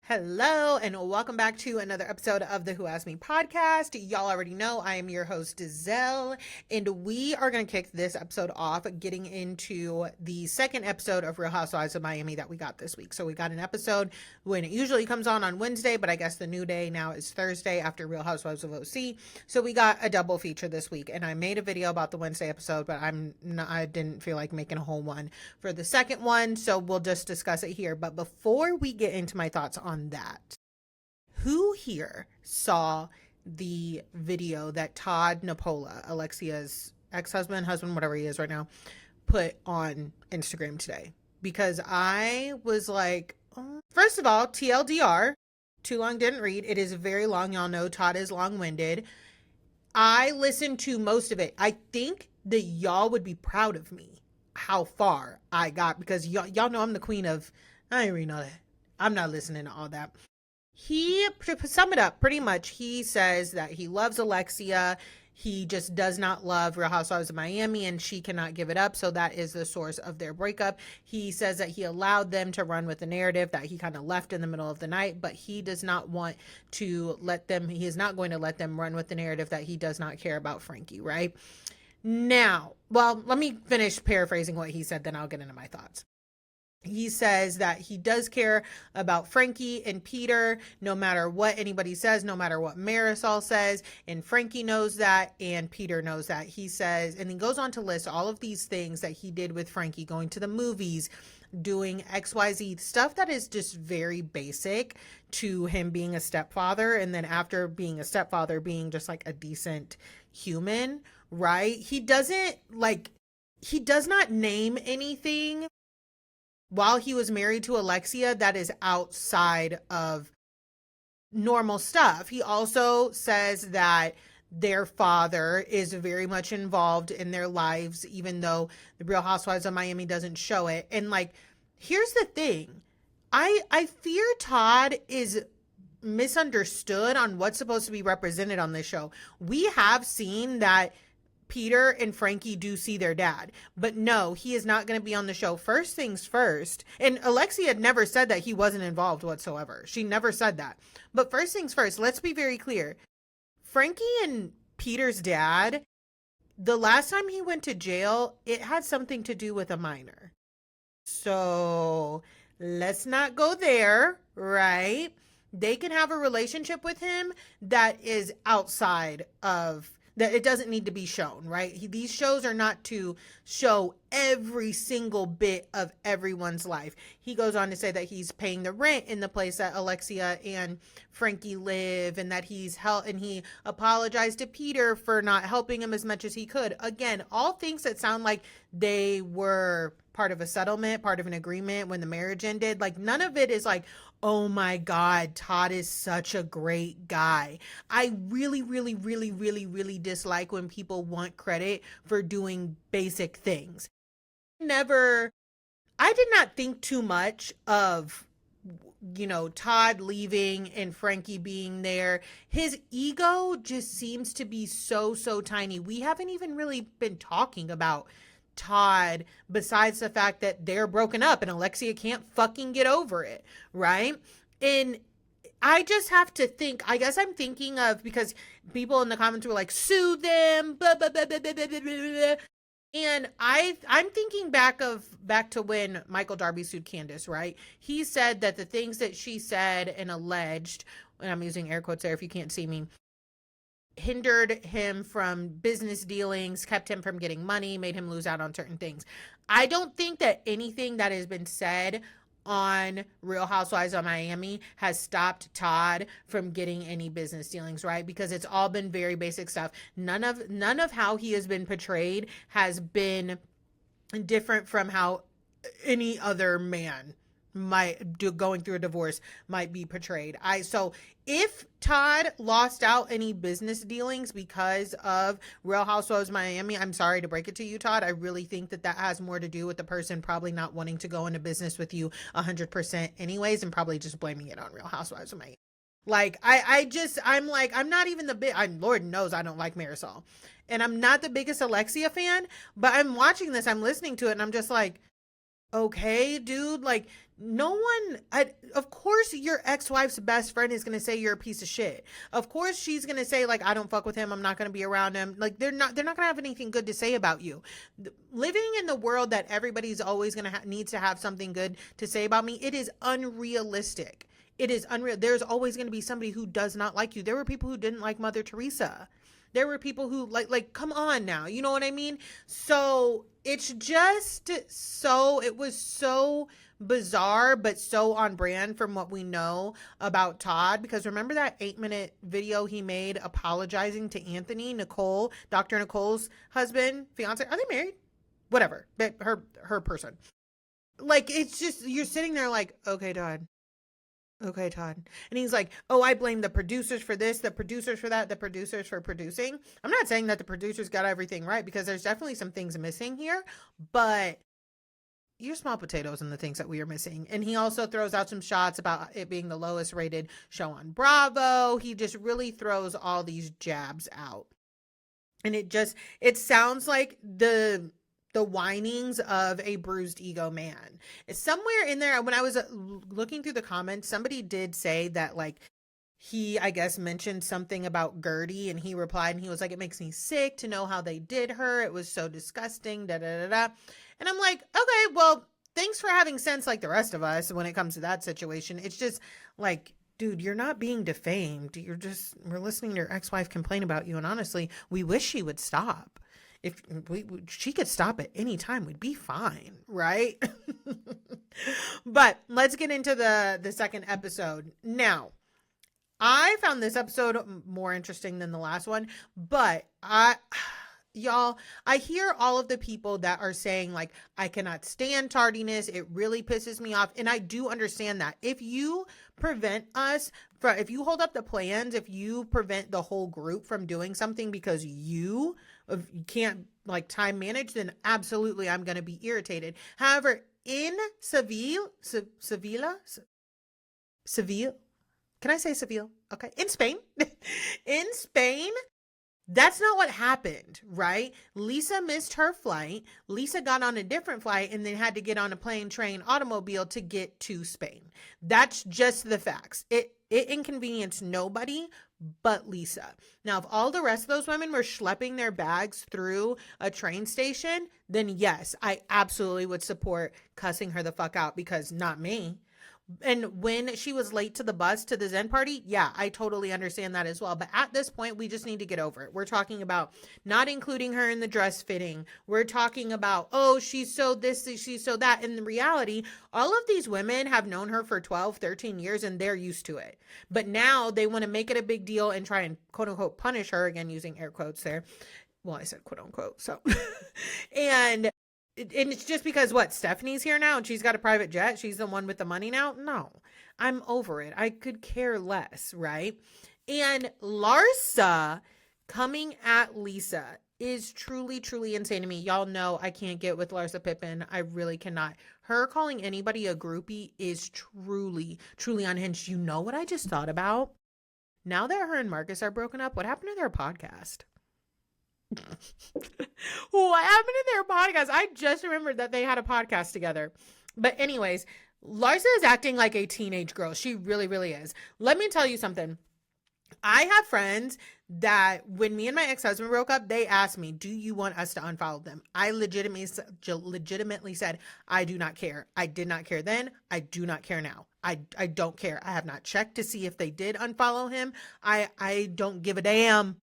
Hello, and welcome back to another episode of the Who Asked Me podcast. Y'all already know I am your host, Giselle, and we are going to kick this episode off getting into the second episode of Real Housewives of Miami that we got this week. So we got an episode when it usually comes on Wednesday, but I guess the new day now is Thursday after Real Housewives of OC. So we got a double feature this week, and I made a video about the Wednesday episode, but I didn't feel like making a whole one for the second one, so we'll just discuss it here. But before we get into my thoughts on that, who here saw the video that Todd Napola, Alexia's ex-husband, whatever he is right now, put on Instagram today? Because I was like, oh. First of all, TLDR, too long didn't read. It is very long. Y'all know Todd is long-winded. I listened to most of it. I think that y'all would be proud of me how far I got, because y'all know I'm the queen of, I ain't reading all that. I'm not listening to all that. To sum it up, pretty much, he says that he loves Alexia. He just does not love Real Housewives of Miami, and she cannot give it up. So that is the source of their breakup. He says that he allowed them to run with the narrative that he kind of left in the middle of the night, but he does not want to let them, he is not going to let them run with the narrative that he does not care about Frankie, right? Now, well, let me finish paraphrasing what he said, then I'll get into my thoughts. He says that he does care about Frankie and Peter, no matter what anybody says, no matter what Marisol says, and Frankie knows that, and Peter knows that. He says, and he goes on to list all of these things that he did with Frankie, going to the movies, doing XYZ, stuff that is just very basic to him being a stepfather, and then after being a stepfather, being just like a decent human, right? He does not name anything while he was married to Alexia that is outside of normal stuff. He also says that their father is very much involved in their lives, even though the Real Housewives of Miami doesn't show it. And like, here's the thing. I fear Todd is misunderstood on what's supposed to be represented on this show. We have seen that Peter and Frankie do see their dad, but no, he is not going to be on the show. First things first, and Alexia had never said that he wasn't involved whatsoever. She never said that. But first things first, let's be very clear. Frankie and Peter's dad, the last time he went to jail, it had something to do with a minor. So let's not go there, right? They can have a relationship with him that is outside of that. It doesn't need to be shown, right? These shows are not to show every single bit of everyone's life. He goes on to say that he's paying the rent in the place that Alexia and Frankie live, and that he apologized to Peter for not helping him as much as he could. Again, all things that sound like they were part of a settlement, part of an agreement when the marriage ended. Like, none of it is like, oh my God, Todd is such a great guy. I really, really, really, really, really dislike when people want credit for doing basic things. I did not think too much of, Todd leaving and Frankie being there. His ego just seems to be so, so tiny. We haven't even really been talking about Todd besides the fact that they're broken up and Alexia can't fucking get over it, right? And I just have to think, I guess I'm thinking of, because people in the comments were like, sue them, blah, blah, blah, blah, blah, blah, blah, blah. And I'm thinking back to when Michael Darby sued Candace, right? He said that the things that she said and alleged, and I'm using air quotes there if you can't see me, hindered him from business dealings, kept him from getting money, made him lose out on certain things. I don't think that anything that has been said on Real Housewives of Miami has stopped Todd from getting any business dealings, right? Because it's all been very basic stuff. None of how he has been portrayed has been different from how any other man going through a divorce might be portrayed. So if Todd lost out any business dealings because of Real Housewives of Miami, I'm sorry to break it to you, Todd. I really think that has more to do with the person probably not wanting to go into business with you 100% anyways, and probably just blaming it on Real Housewives of Miami. Like, I'm not even Lord knows I don't like Marisol, and I'm not the biggest Alexia fan, but I'm watching this, I'm listening to it, and I'm just like, Okay, dude, like no one of course your ex-wife's best friend is going to say you're a piece of shit. Of course she's going to say like I don't fuck with him, I'm not going to be around him. Like they're not going to have anything good to say about you. Living in the world that everybody's always going to needs to have something good to say about me, it is unrealistic. It is unreal. There's always going to be somebody who does not like you. There were people who didn't like Mother Teresa. There were people who like come on now, you know what I mean? So it's just so it was so bizarre but so on brand from what we know about Todd, because remember that 8-minute video he made apologizing to Anthony, Nicole, Dr. Nicole's husband, fiance, are they married? Whatever, but her person. Like it's just you're sitting there like, okay, Todd, okay, Todd. And he's like, oh, I blame the producers for this, the producers for that, the producers for producing. I'm not saying that the producers got everything right, because there's definitely some things missing here, but you're small potatoes in the things that we are missing. And he also throws out some shots about it being the lowest rated show on Bravo. He just really throws all these jabs out. And it sounds like the whinings of a bruised ego man. Somewhere in there, when I was looking through the comments, somebody did say that like he, I guess, mentioned something about Gertie, and he replied and he was like, it makes me sick to know how they did her. It was so disgusting, da da da da. And I'm like, okay, well, thanks for having sense like the rest of us when it comes to that situation. It's just like, dude, you're not being defamed. We're listening to your ex-wife complain about you. And honestly, we wish she would stop. If she could stop at any time, we'd be fine, right? But let's get into the second episode. Now, I found this episode more interesting than the last one, but y'all, I hear all of the people that are saying like, I cannot stand tardiness. It really pisses me off. And I do understand that. If you if you hold up the plans, if you prevent the whole group from doing something because you can't like time manage, then absolutely I'm going to be irritated. However, in Seville, can I say Seville? Okay. In Spain, in Spain, that's not what happened, right? Lisa missed her flight. Lisa got on a different flight and then had to get on a plane, train, automobile to get to Spain. That's just the facts. It inconvenienced nobody but Lisa. Now, if all the rest of those women were schlepping their bags through a train station, then yes, I absolutely would support cussing her the fuck out, because not me. And when she was late to the bus to the Zen party, yeah, I totally understand that as well. But at this point, we just need to get over it. We're talking about not including her in the dress fitting. We're talking about, oh, she's so this, she's so that. In reality, all of these women have known her for 12, 13 years and they're used to it. But now they want to make it a big deal and try and quote unquote punish her, again, using air quotes there. Well, I said quote unquote. So, and it's just because what, Stephanie's here now and she's got a private jet, she's the one with the money now. No, I'm over it. I could care less, right? And Larsa coming at Lisa is truly insane to me. Y'all know I can't get with Larsa Pippen. I really cannot. Her calling anybody a groupie is truly unhinged. You know what I just thought about? Now that her and Marcus are broken up, what happened to their podcast? What happened to their podcast? I just remembered that they had a podcast together. But anyways, Larsa is acting like a teenage girl. She really is. Let me tell you something. I have friends that when me and my ex-husband broke up, they asked me, do you want us to unfollow them? I legitimately said, I do not care. I did not care then. I do not care now. I don't care. I have not checked to see if they did unfollow him. I don't give a damn.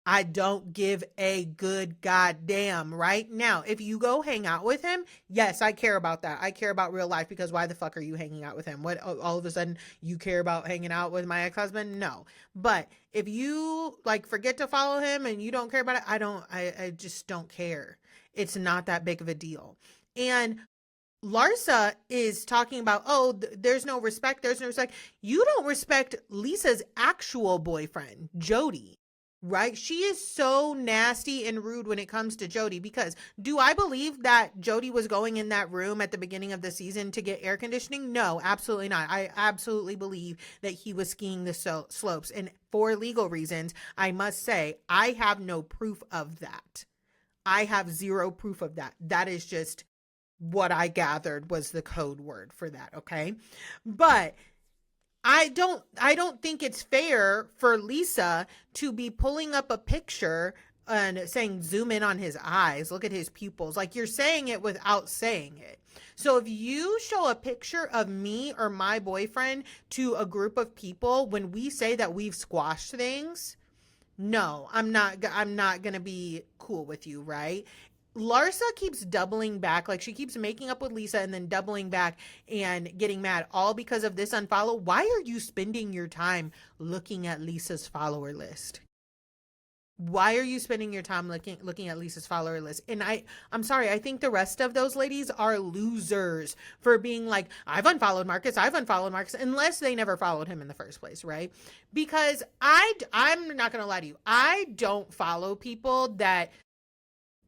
I don't give a good goddamn. Right now, if you go hang out with him, yes, I care about that. I care about real life, because why the fuck are you hanging out with him? What, all of a sudden you care about hanging out with my ex-husband? No. But if you like forget to follow him and you don't care about it, I just don't care. It's not that big of a deal. And Larsa is talking about, oh, there's no respect. There's no respect. You don't respect Lisa's actual boyfriend, Jody. Right? She is so nasty and rude when it comes to Jody, because do I believe that Jody was going in that room at the beginning of the season to get air conditioning? No, absolutely not. I absolutely believe that he was skiing the slopes. And for legal reasons, I must say, I have no proof of that. I have zero proof of that. That is just what I gathered was the code word for that, okay? But I don't think it's fair for Lisa to be pulling up a picture and saying zoom in on his eyes, look at his pupils. Like, you're saying it without saying it. So if you show a picture of me or my boyfriend to a group of people when we say that we've squashed things, no, I'm not going to be cool with you, right? Larsa keeps doubling back. Like, she keeps making up with Lisa and then doubling back and getting mad, all because of this unfollow. Why are you spending your time looking at Lisa's follower list? Why are you spending your time looking at Lisa's follower list? And I'm sorry, I think the rest of those ladies are losers for being like, I've unfollowed Marcus, unless they never followed him in the first place, right? Because I'm not gonna lie to you, I don't follow people that,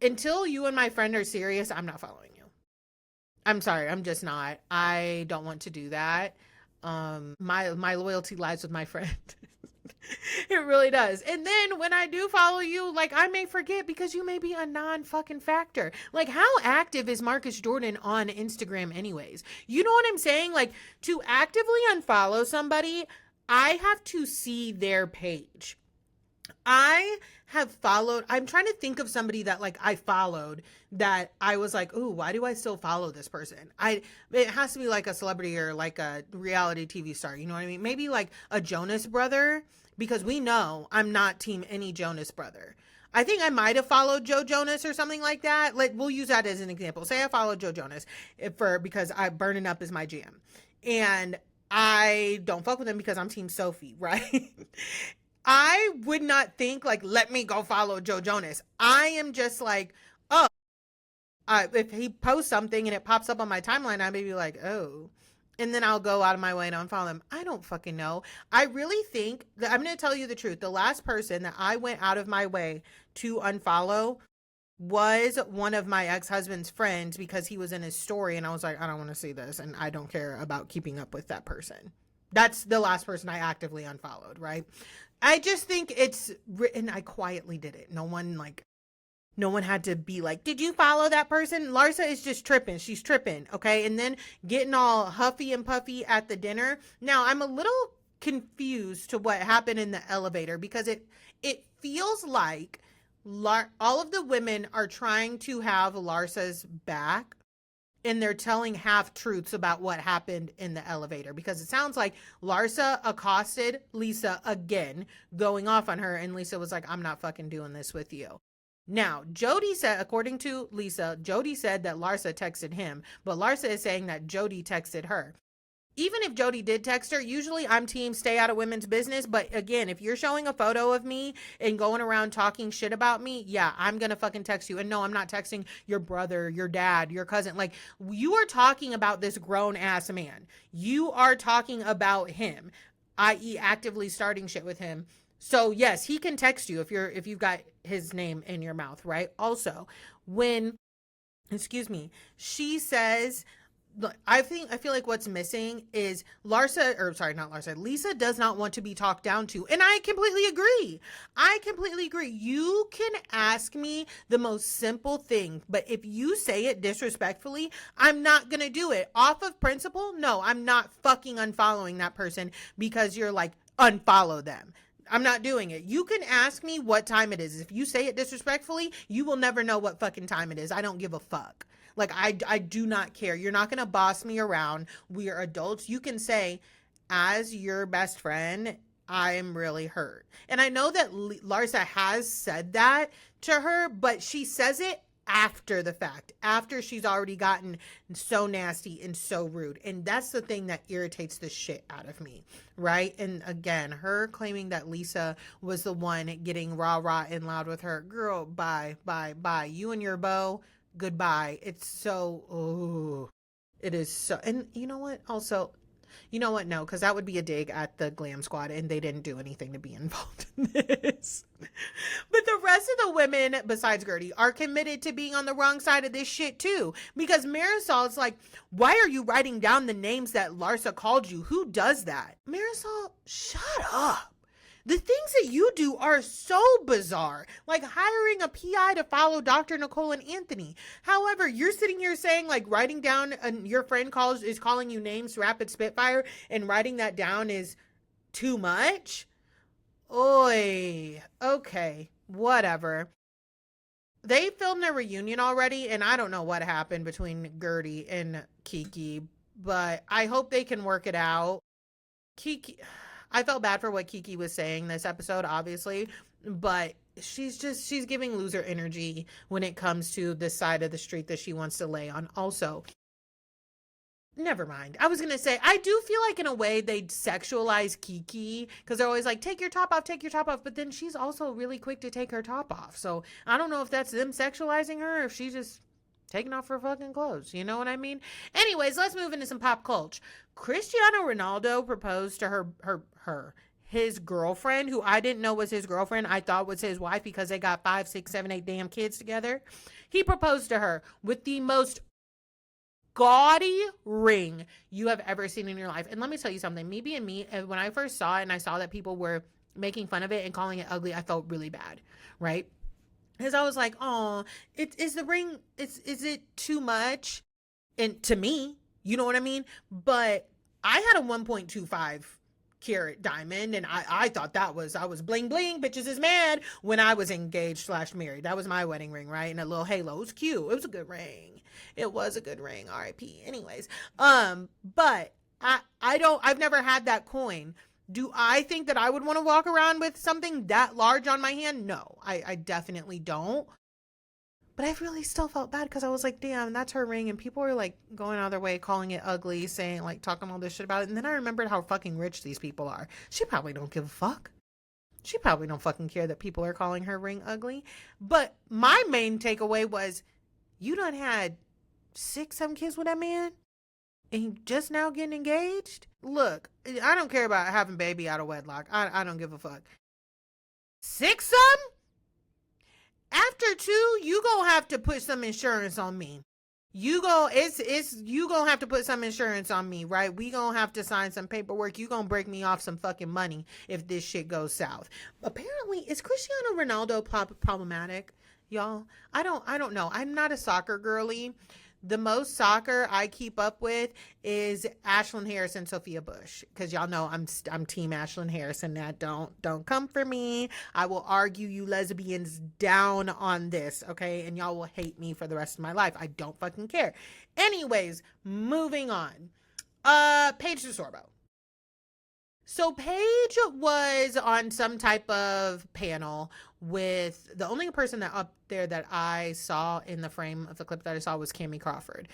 until you and my friend are serious, I'm not following you. I'm sorry, I'm just not. I don't want to do that. My loyalty lies with my friend. It really does. And then when I do follow you, like, I may forget because you may be a non-fucking factor. Like, how active is Marcus Jordan on Instagram anyways? You know what I'm saying? Like, to actively unfollow somebody, I have to see their page. I have followed, I'm trying to think of somebody that, like, I followed that I was like, ooh, why do I still follow this person? It has to be like a celebrity or like a reality TV star, you know what I mean? Maybe like a Jonas brother, because we know I'm not team any Jonas brother. I think I might have followed Joe Jonas or something like that. Like, we'll use that as an example. Say I followed Joe Jonas because Burning Up is my jam. And I don't fuck with him because I'm team Sophie, right? I would not think like, let me go follow Joe Jonas. I am just like, oh, if he posts something and it pops up on my timeline, I may be like, oh, and then I'll go out of my way and unfollow him. I don't fucking know. I really think that, I'm going to tell you the truth. The last person that I went out of my way to unfollow was one of my ex-husband's friends, because he was in his story and I was like, I don't want to see this and I don't care about keeping up with that person. That's the last person I actively unfollowed, right? I just think it's written. I quietly did it. No one had to be like, did you follow that person? Larsa is just tripping. She's tripping. Okay. And then getting all huffy and puffy at the dinner. Now I'm a little confused to what happened in the elevator, because it feels like all of the women are trying to have Larsa's back, and they're telling half truths about what happened in the elevator, because it sounds like Larsa accosted Lisa again, going off on her, and Lisa was like, I'm not fucking doing this with you. Now, Jody said, according to Lisa, Jody said that Larsa texted him, but Larsa is saying that Jody texted her. Even if Jody did text her, usually I'm team stay out of women's business. But again, if you're showing a photo of me and going around talking shit about me, yeah, I'm going to fucking text you. And no, I'm not texting your brother, your dad, your cousin. Like, you are talking about this grown ass man. You are talking about him, i.e. actively starting shit with him. So yes, he can text you if you've got his name in your mouth, right? Also, when, she says, I feel like what's missing is Lisa does not want to be talked down to. And I completely agree. You can ask me the most simple thing, but if you say it disrespectfully, I'm not going to do it. Off of principle, no, I'm not fucking unfollowing that person because you're like, unfollow them. I'm not doing it. You can ask me what time it is. If you say it disrespectfully, you will never know what fucking time it is. I don't give a fuck. Like, I do not care. You're not going to boss me around. We are adults. You can say, as your best friend, I am really hurt. And I know that Larsa has said that to her, but she says it after the fact, after she's already gotten so nasty and so rude. And that's the thing that irritates the shit out of me, right? And again, her claiming that Lisa was the one getting rah and loud with her. Girl, bye. You and your beau, goodbye. It's so, it is so. And you know what? Also, you know what? No, because that would be a dig at the Glam Squad, and they didn't do anything to be involved in this. But the rest of the women, besides Gertie, are committed to being on the wrong side of this shit too. Because Marisol's like, why are you writing down the names that Larsa called you? Who does that? Marisol, shut up. The things that you do are so bizarre, like hiring a PI to follow Dr. Nicole and Anthony. However, you're sitting here saying, like, writing down your friend is calling you names, Rapid Spitfire, and writing that down is too much? Oy. Okay. Whatever. They filmed their reunion already, and I don't know what happened between Gertie and Kiki, but I hope they can work it out. Kiki, I felt bad for what Kiki was saying this episode, obviously, but she's giving loser energy when it comes to this side of the street that she wants to lay on. Also, never mind. I was going to say, I do feel like in a way they sexualize Kiki because they're always like, take your top off, take your top off. But then she's also really quick to take her top off. So I don't know if that's them sexualizing her or if she's just taking off her fucking clothes. You know what I mean? Anyways, let's move into some pop culture. Cristiano Ronaldo proposed to his girlfriend, who I didn't know was his girlfriend. I thought was his wife because they got 5, 6, 7, 8 damn kids together. He proposed to her with the most gaudy ring you have ever seen in your life. And let me tell you something, me being me, when I first saw it and I saw that people were making fun of it and calling it ugly, I felt really bad, right? Because I was like, oh, is the ring, is it too much? And to me, you know what I mean? But I had a 1.25 carat diamond, and I thought I was bling bling, bitches is mad when I was engaged / married. That was my wedding ring, right? And a little halo. It was cute. It was a good ring. It was a good ring. R.I.P. Anyways, but I've never had that coin. Do I think that I would want to walk around with something that large on my hand? No, I definitely don't. But I really still felt bad because I was like, damn, that's her ring. And people were like going out of their way, calling it ugly, saying like, talking all this shit about it. And then I remembered how fucking rich these people are. She probably don't give a fuck. She probably don't fucking care that people are calling her ring ugly. But my main takeaway was, you done had 6, 7 kids with that man? And you just now getting engaged? Look, I don't care about having baby out of wedlock. I don't give a fuck. 6 some? After 2, you gonna have to put some insurance on me. You gonna have to put some insurance on me, right? We gonna have to sign some paperwork. You gonna break me off some fucking money if this shit goes south. Apparently, is Cristiano Ronaldo problematic, y'all? I don't know. I'm not a soccer girly. The most soccer I keep up with is Ashlyn Harrison, Sophia Bush, because y'all know I'm team Ashlyn Harrison. That don't come for me. I will argue you lesbians down on this, okay? And y'all will hate me for the rest of my life. I don't fucking care. Anyways, moving on. Paige DeSorbo. So Paige was on some type of panel with the only person that up there that I saw in the frame of the clip that I saw was Cammie Crawford.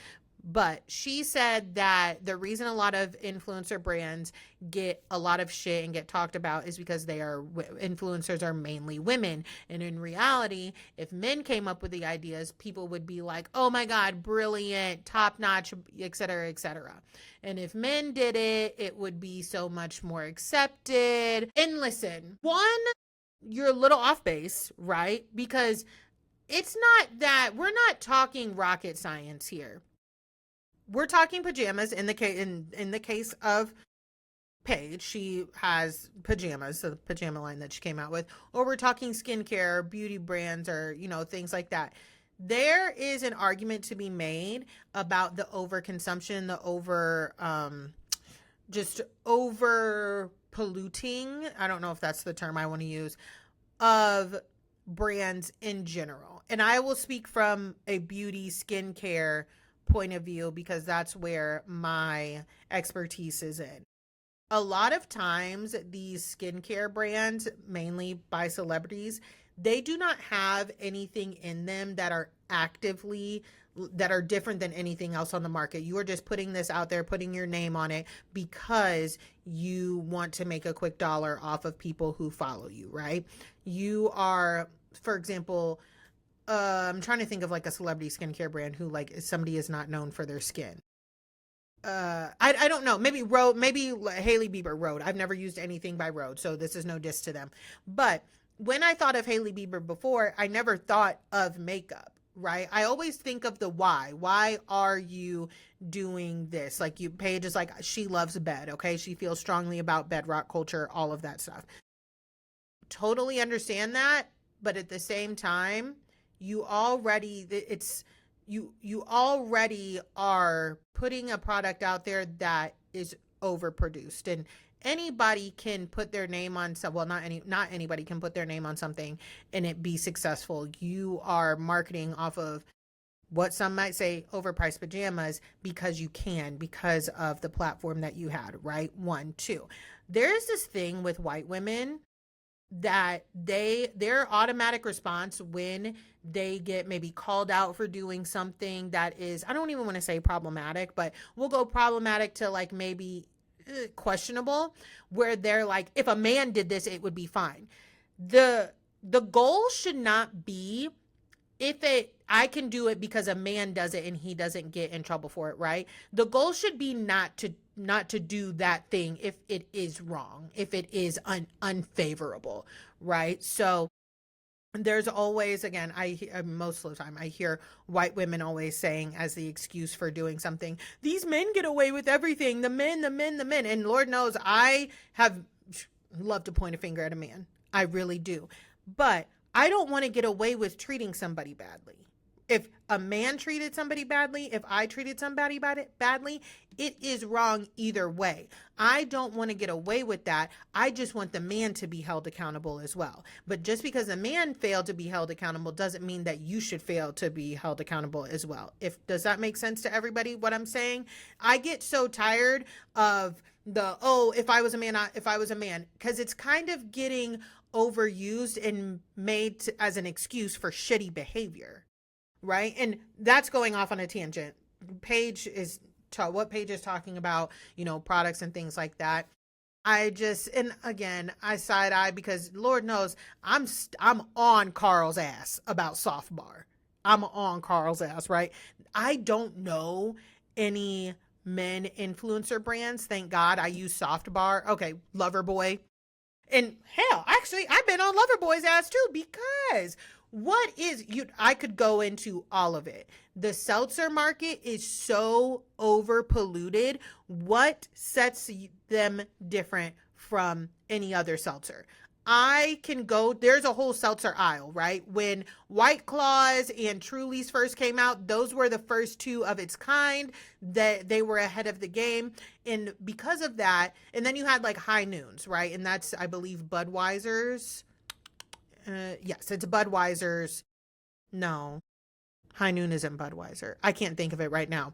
But she said that the reason a lot of influencer brands get a lot of shit and get talked about is because influencers are mainly women. And in reality, if men came up with the ideas, people would be like, oh my God, brilliant, top notch, et cetera, et cetera. And if men did it, it would be so much more accepted. And listen, one, you're a little off base, right? Because it's not that we're not talking rocket science here. We're talking pajamas in the case of Paige. She has pajamas, so the pajama line that she came out with, or we're talking skincare, beauty brands, or things like that. There is an argument to be made about the overconsumption, the over polluting. I don't know if that's the term I want to use, of brands in general. And I will speak from a beauty skincare point of view because that's where my expertise is in. A lot of times these skincare brands, mainly by celebrities, they do not have anything in them that are different than anything else on the market. You are just putting this out there, putting your name on it because you want to make a quick dollar off of people who follow you, right? You are, for example, I'm trying to think of like a celebrity skincare brand who like somebody is not known for their skin. I don't know. Maybe Hailey Bieber, Rhode. I've never used anything by Rhode, so this is no diss to them. But when I thought of Hailey Bieber before, I never thought of makeup, right? I always think of the why. Why are you doing this? Like Paige is like, she loves bed, okay? She feels strongly about bedrock culture, all of that stuff. totally understand that, but at the same time, you already it's you already are putting a product out there that is overproduced, and anybody can put their name on some, well, not anybody can put their name on something and it be successful. You are marketing off of what some might say overpriced pajamas because you can, because of the platform that you had, right? One, two. There's this thing with white women that their automatic response when they get maybe called out for doing something that is, I don't even want to say problematic, but we'll go problematic to like maybe questionable, where they're like, if a man did this it would be fine. The goal should not be, if it, I can do it because a man does it and he doesn't get in trouble for it, right? The goal should be not to do that thing if it is wrong, if it is unfavorable, right? So there's always, again, most of the time I hear white women always saying as the excuse for doing something, these men get away with everything, the men, and Lord knows I have loved to point a finger at a man, I really do, but I don't want to get away with treating somebody badly. If a man treated somebody badly, if I treated somebody badly, it is wrong either way. I don't want to get away with that. I just want the man to be held accountable as well. But just because the man failed to be held accountable doesn't mean that you should fail to be held accountable as well. Does that make sense to everybody what I'm saying? I get so tired of the, oh, if I was a man, because it's kind of getting overused and made as an excuse for shitty behavior. Right. And that's going off on a tangent. What Paige is talking about, products and things like that. And again, I side eye because Lord knows I'm on Carl's ass about Soft Bar. I'm on Carl's ass, right? I don't know any men influencer brands. Thank God I use Soft Bar. Okay, Loverboy. And hell, actually, I've been on Loverboy's ass too, because I could go into all of it. The seltzer market is so over polluted. What sets them different from any other seltzer? There's a whole seltzer aisle, right? When White Claws and Truly's first came out, those were the first two of its kind, that they were ahead of the game. And because of that, and then you had like High Noons, right? And that's, I believe, Budweiser's. Yes, it's Budweiser's. No, High Noon isn't Budweiser. I can't think of it right now.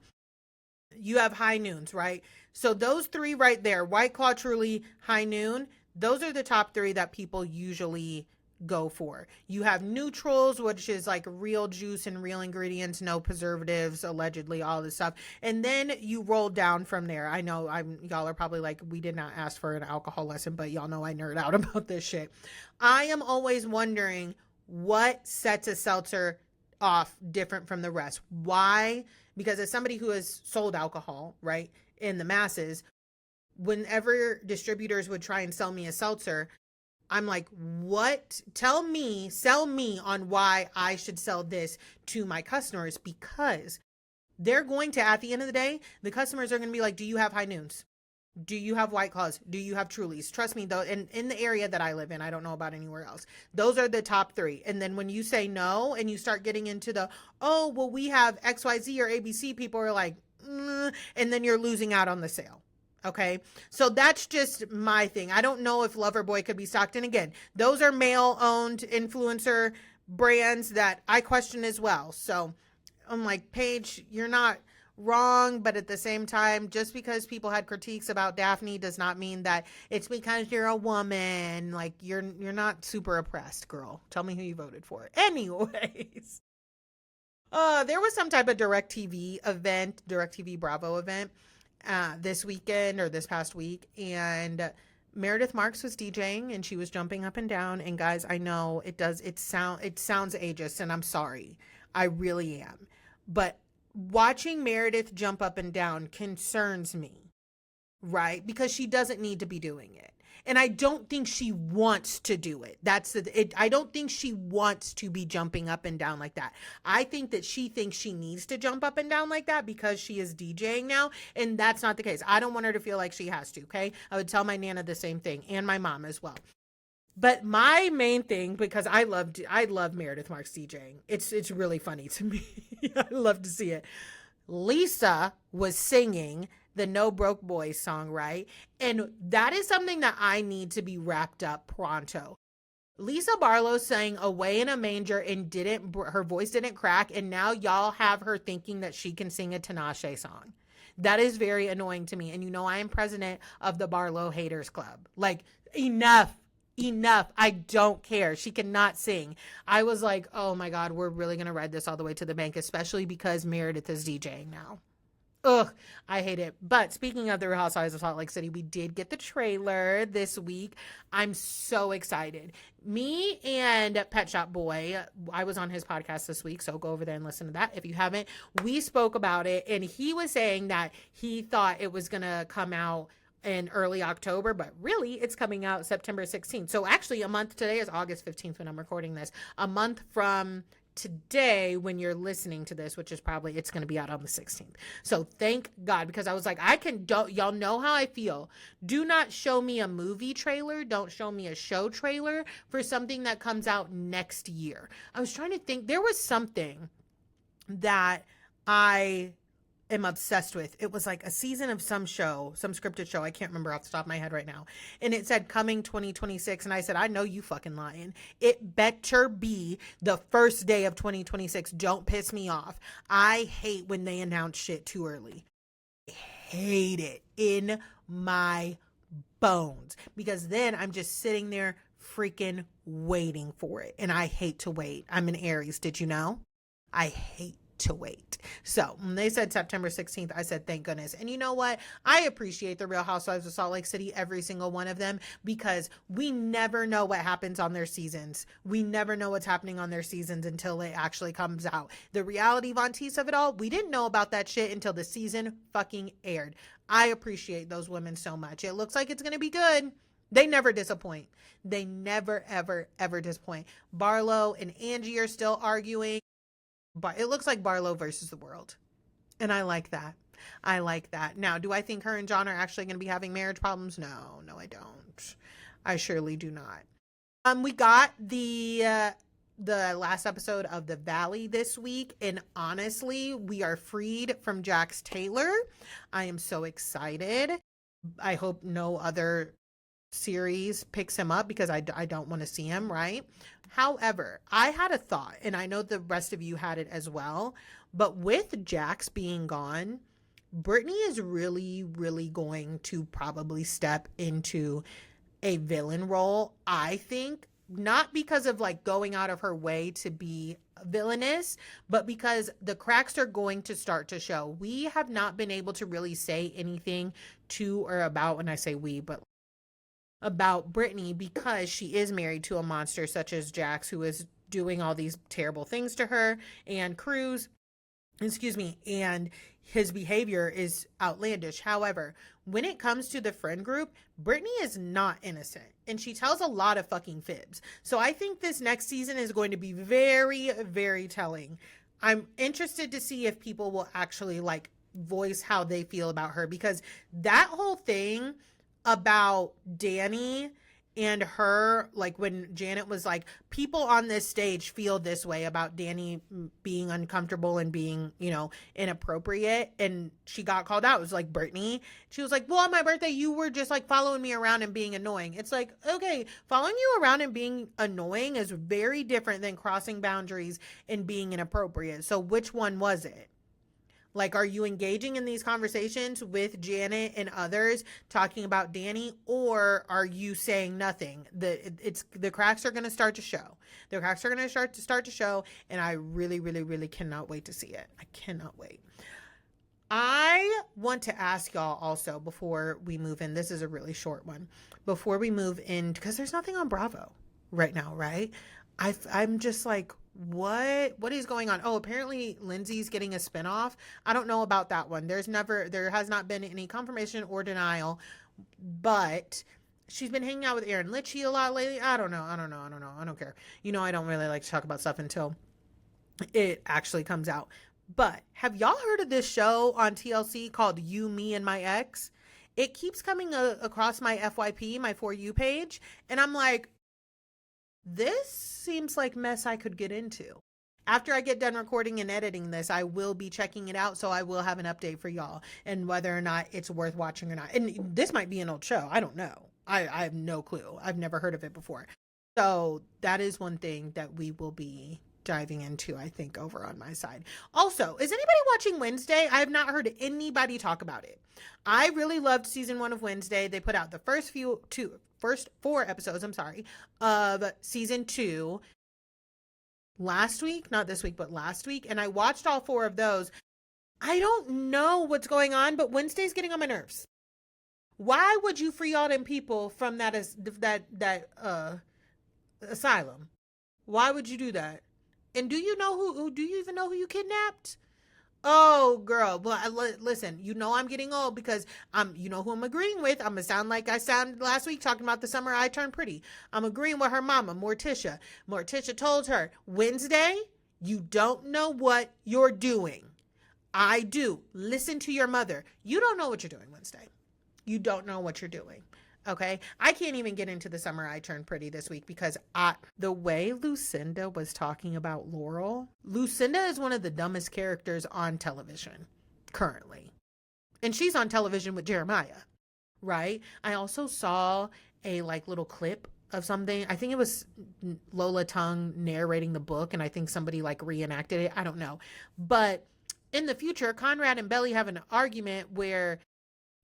You have High Noons, right? So those three right there, White Claw, Truly, High Noon, those are the top three that people usually go for. You have neutrals, which is like real juice and real ingredients, no preservatives, allegedly, all this stuff. And then you roll down from there. I know y'all are probably like, we did not ask for an alcohol lesson, but y'all know I nerd out about this shit. I am always wondering what sets a seltzer off different from the rest. Why? Because as somebody who has sold alcohol, right, in the masses, whenever distributors would try and sell me a seltzer, I'm like, what? Sell me on why I should sell this to my customers, because they're going to, at the end of the day, the customers are going to be like, do you have High Noons? Do you have White Claws? Do you have Trulies? Trust me, though, in the area that I live in, I don't know about anywhere else. Those are the top three. And then when you say no and you start getting into the, oh, well, we have XYZ or ABC, people are like, and then you're losing out on the sale. Okay, so that's just my thing. I don't know if Loverboy could be stocked. And again, those are male-owned influencer brands that I question as well. So I'm like, Paige, you're not wrong, but at the same time, just because people had critiques about Daphne does not mean that it's because you're a woman. Like, you're not super oppressed, girl. Tell me who you voted for. Anyways, there was some type of DirecTV Bravo event this weekend or this past week, and Meredith Marks was DJing and she was jumping up and down. And guys, I know it sounds ageist, and I'm sorry, I really am, but watching Meredith jump up and down concerns me, right? Because she doesn't need to be doing it. And I don't think she wants to do it. I don't think she wants to be jumping up and down like that. I think that she thinks she needs to jump up and down like that because she is DJing now. And that's not the case. I don't want her to feel like she has to, okay? I would tell my Nana the same thing, and my mom as well. But my main thing, because I love Meredith Marks DJing. It's really funny to me. I love to see it. Lisa was singing the No Broke Boys song, right? And that is something that I need to be wrapped up pronto. Lisa Barlow sang Away in a Manger and didn't her voice didn't crack, and now y'all have her thinking that she can sing a Tinashe song. That is very annoying to me. And you know I am president of the Barlow Haters Club. Like, enough. Enough. I don't care. She cannot sing. I was like, oh my God, we're really going to ride this all the way to the bank, especially because Meredith is DJing now. Ugh, I hate it. But speaking of the Real Housewives of Salt Lake City, we did get the trailer this week. I'm so excited. Me and Pet Shop Boy, I was on his podcast this week, so go over there and listen to that if you haven't. We spoke about it, and he was saying that he thought it was going to come out in early October, but really it's coming out September 16th. So actually a month, today is August 15th when I'm recording this, a month from today when you're listening to this, which is probably it's going to be out on the 16th. So thank God, because I was like, y'all know how I feel. Do not show me a movie trailer, don't show me a show trailer for something that comes out next year. I was trying to think, there was something that I am obsessed with. It was like a season of some show, some scripted show. I can't remember off the top of my head right now. And it said coming 2026. And I said, I know you fucking lying. It better be the first day of 2026. Don't piss me off. I hate when they announce shit too early. I hate it in my bones, because then I'm just sitting there freaking waiting for it. And I hate to wait. I'm an Aries. Did you know? I hate to wait. So when they said September 16th, I said, thank goodness. And you know what? I appreciate the Real Housewives of Salt Lake City, every single one of them, because we never know what happens on their seasons. We never know what's happening on their seasons until it actually comes out. The reality Von Teese of it all, we didn't know about that shit until the season fucking aired. I appreciate those women so much. It looks like it's going to be good. They never disappoint. They never, ever, ever disappoint. Barlow and Angie are still arguing. But it looks like Barlow versus the world. And I like that. I like that. Now, do I think her and John are actually going to be having marriage problems? No, I don't. I surely do not. We got the last episode of The Valley this week, and honestly, we are freed from Jax Taylor. I am so excited. I hope no other series picks him up, because I don't want to see him, right? However, I had a thought, and I know the rest of you had it as well, but with Jax being gone, Brittany is really, really going to probably step into a villain role, I think, not because of like going out of her way to be villainous, but because the cracks are going to start to show. We have not been able to really say anything to or about, when I say we, but about Brittany, because she is married to a monster such as Jax, who is doing all these terrible things to her and Cruz, and his behavior is outlandish. However, when it comes to the friend group, Brittany is not innocent, and she tells a lot of fucking fibs. So I think this next season is going to be very, very telling. I'm interested to see if people will actually like voice how they feel about her, because that whole thing about Danny and her, like when Janet was like, people on this stage feel this way about Danny being uncomfortable and being, inappropriate, and she got called out. It was like, Brittany, she was like, well, on my birthday you were just like following me around and being annoying. It's like, okay, following you around and being annoying is very different than crossing boundaries and being inappropriate. So which one was it? Like, are you engaging in these conversations with Janet and others talking about Danny, or are you saying nothing? The cracks are going to start to show. The cracks are going to start to show, and I really, really, really cannot wait to see it. I cannot wait. I want to ask y'all also, before we move in, this is a really short one, before we move in, because there's nothing on Bravo right now, right? I'm just like, what is going on? Oh, apparently Lindsay's getting a spinoff. I don't know about that one. There has not been any confirmation or denial, but she's been hanging out with Aaron Litchie a lot lately. I don't know. I don't care. I don't really like to talk about stuff until it actually comes out. But have y'all heard of this show on TLC called You, Me, and My Ex? It keeps coming across my FYP, my For You page, and I'm like, This seems like mess I could get into. After I get done recording and editing this, I will be checking it out, so I will have an update for y'all and whether or not it's worth watching or not. And this might be an old show. I don't know. I have no clue. I've never heard of it before. So that is one thing that we will be diving into, I think, over on my side. Also, is anybody watching Wednesday? I have not heard anybody talk about it. I really loved season 1 of Wednesday. They put out the first 4 episodes, I'm sorry, of season 2 last week, not this week, but last week. And I watched all 4 of those. I don't know what's going on, but Wednesday's getting on my nerves. Why would you free all them people from that asylum? Why would you do that? And do you know who do you even know who you kidnapped? Oh, girl. Well, listen, you know I'm getting old because you know who I'm agreeing with. I'm gonna sound like I sounded last week talking about the summer I turned pretty. I'm agreeing with her mama, Morticia. Morticia told her, Wednesday, you don't know what you're doing. I do. Listen to your mother. You don't know what you're doing, Wednesday. You don't know what you're doing. Okay. I can't even get into the summer I turned pretty this week because the way Lucinda was talking about Laurel, Lucinda is one of the dumbest characters on television currently. And she's on television with Jeremiah, right? I also saw a little clip of something. I think it was Lola Tongue narrating the book, and I think somebody reenacted it. I don't know. But in the future, Conrad and Belly have an argument where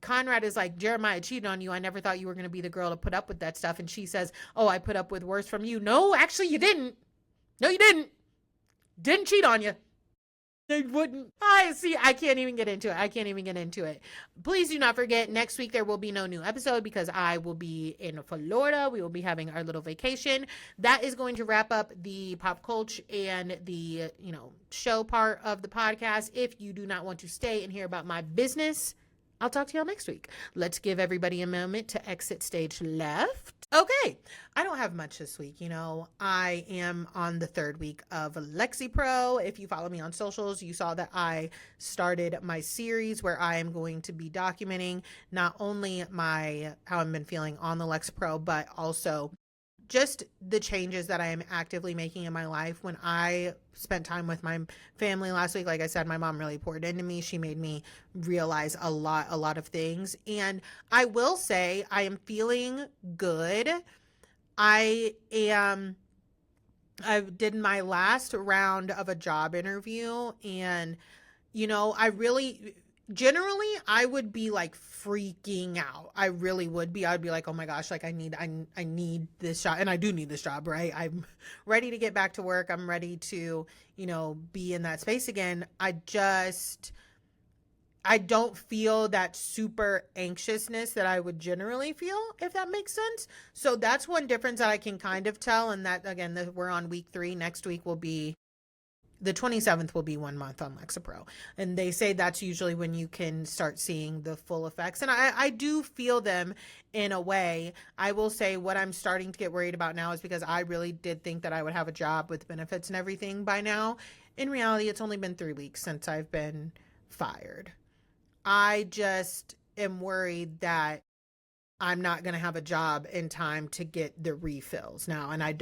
Conrad is like, Jeremiah cheated on you. I never thought you were going to be the girl to put up with that stuff. And she says, oh, I put up with worse from you. No, actually, you didn't. No, you didn't. Didn't cheat on you. They wouldn't. I can't even get into it. Please do not forget, next week there will be no new episode because I will be in Florida. We will be having our little vacation. That is going to wrap up the pop culture and the, show part of the podcast. If you do not want to stay and hear about my business, I'll talk to y'all next week. Let's give everybody a moment to exit stage left. Okay, I don't have much this week. I am on the 3rd week of LexiPro. If you follow me on socials, you saw that I started my series where I am going to be documenting not only how I've been feeling on the LexiPro, but also just the changes that I am actively making in my life. When I spent time with my family last week, like I said, my mom really poured into me. She made me realize a lot of things. And I will say I am feeling good. I did my last round of a job interview, and generally I would be freaking out. I really would be. I'd be like, oh my gosh, I need this job. And I do need this job, right? I'm ready to get back to work. I'm ready to, be in that space again. I don't feel that super anxiousness that I would generally feel, if that makes sense. So that's one difference that I can kind of tell. And that, again, we're on week 3. Next week will be the 27th will be 1 month on LexiPro. And they say that's usually when you can start seeing the full effects. And I do feel them in a way. I will say what I'm starting to get worried about now is because I really did think that I would have a job with benefits and everything by now. In reality, it's only been 3 weeks since I've been fired. I just am worried that I'm not going to have a job in time to get the refills now. And I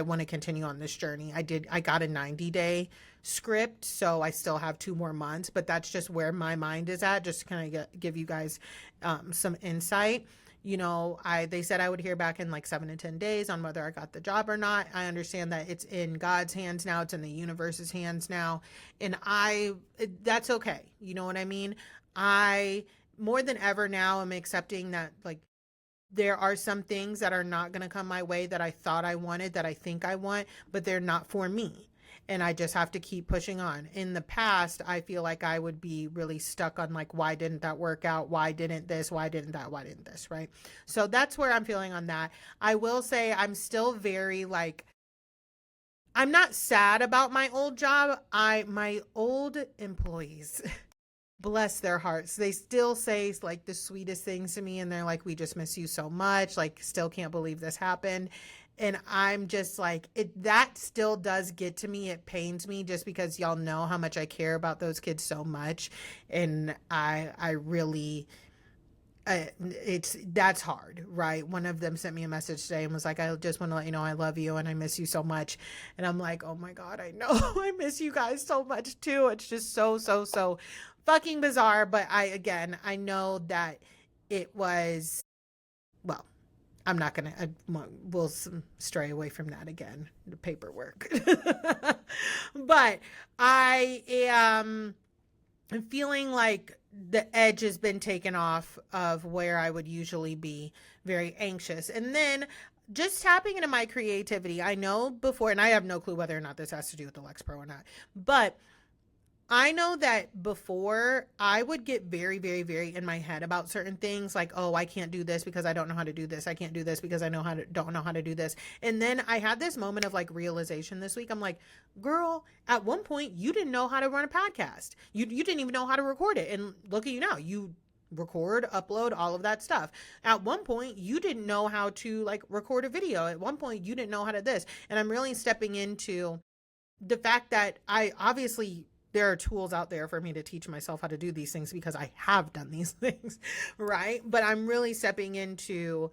want to continue on this journey. I got a 90-day script, so I still have 2 more months, but that's just where my mind is at, just to kind of give you guys some insight. They said I would hear back in 7 to 10 days on whether I got the job or not. I understand that it's in God's hands now. It's in the universe's hands now. And that's okay. You know what I mean? I, more than ever now, am accepting that, there are some things that are not going to come my way that I thought I wanted, that I think I want, but they're not for me. And I just have to keep pushing on. In the past, I feel like I would be really stuck on why didn't that work out? Why didn't this? Why didn't that? Why didn't this? Right? So that's where I'm feeling on that. I will say I'm still very I'm not sad about my old job. My old employees, bless their hearts, they still say the sweetest things to me, and they're like, we just miss you so much, still can't believe this happened. And I'm just that still does get to me. It pains me just because y'all know how much I care about those kids so much. And I really that's hard, right? One of them sent me a message today and was like, I just want to let you know I love you and I miss you so much. And I'm like, oh my God, I know. I miss you guys so much too. It's just so fucking bizarre. But I know that it was, well, I'm not going to, we'll stray away from that again, the paperwork. But I am feeling like the edge has been taken off of where I would usually be very anxious. And then just tapping into my creativity. I know before, and I have no clue whether or not this has to do with the Lex Pro or not, but I know that before I would get very, very, very in my head about certain things like, oh, I can't do this because I don't know how to do this. I can't do this because I don't know how to do this. And then I had this moment of like realization this week. I'm like, girl, at one point you didn't know how to run a podcast. You didn't even know how to record it. And look at you now. You record, upload, all of that stuff. At one point you didn't know how to like record a video. At one point you didn't know how to this. And I'm really stepping into the fact that I obviously, there are tools out there for me to teach myself how to do these things because I have done these things, right? But I'm really stepping into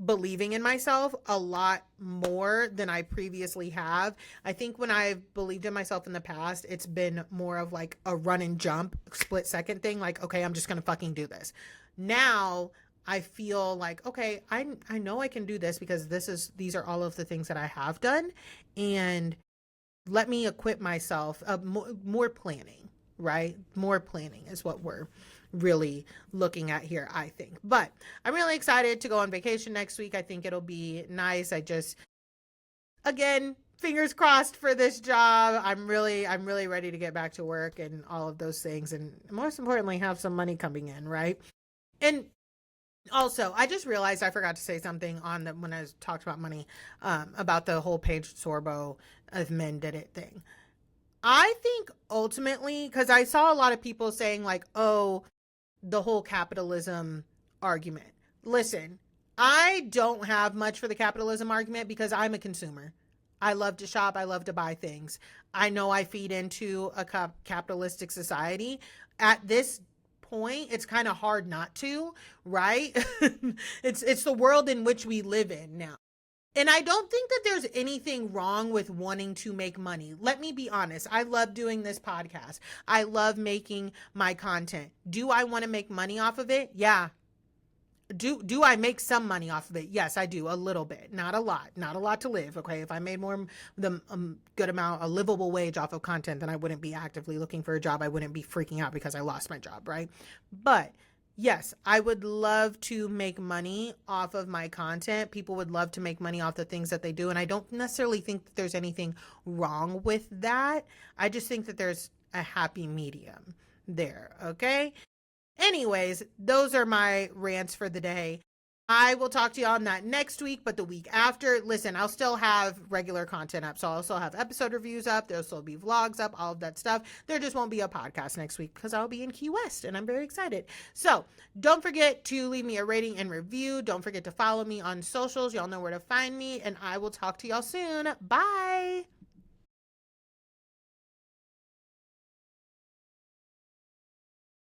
believing in myself a lot more than I previously have. I think when I've believed in myself in the past, it's been more of like a run and jump split second thing. Like, okay, I'm just going to fucking do this. Now I feel like, okay, I know I can do this because these are all of the things that I have done. And let me equip myself, more planning, right? More planning is what we're really looking at here, I think. But I'm really excited to go on vacation next week. I think it'll be nice. Again, fingers crossed for this job. I'm really ready to get back to work and all of those things. And most importantly, have some money coming in, right? And also, I just realized I forgot to say something when I talked about money, about the whole Paige Sorbo if men did it thing. I think ultimately, because I saw a lot of people saying like, oh, the whole capitalism argument. Listen, I don't have much for the capitalism argument because I'm a consumer. I love to shop. I love to buy things. I know I feed into a capitalistic society. At this point, it's kind of hard not to, right? It's the world in which we live in now. And I don't think that there's anything wrong with wanting to make money. Let me be honest. I love doing this podcast. I love making my content. Do I want to make money off of it? Yeah. Do I make some money off of it? Yes, I do. A little bit. Not a lot to live. Okay. If I made more than good amount, a livable wage off of content, then I wouldn't be actively looking for a job. I wouldn't be freaking out because I lost my job. Right. But yes, I would love to make money off of my content. People would love to make money off the things that they do. And I don't necessarily think that there's anything wrong with that. I just think that there's a happy medium there. Okay. Anyways, those are my rants for the day. I will talk to y'all on that next week, but the week after, listen, I'll still have regular content up. So I'll also have episode reviews up. There'll still be vlogs up, all of that stuff. There just won't be a podcast next week because I'll be in Key West and I'm very excited. So don't forget to leave me a rating and review. Don't forget to follow me on socials. Y'all know where to find me and I will talk to y'all soon. Bye.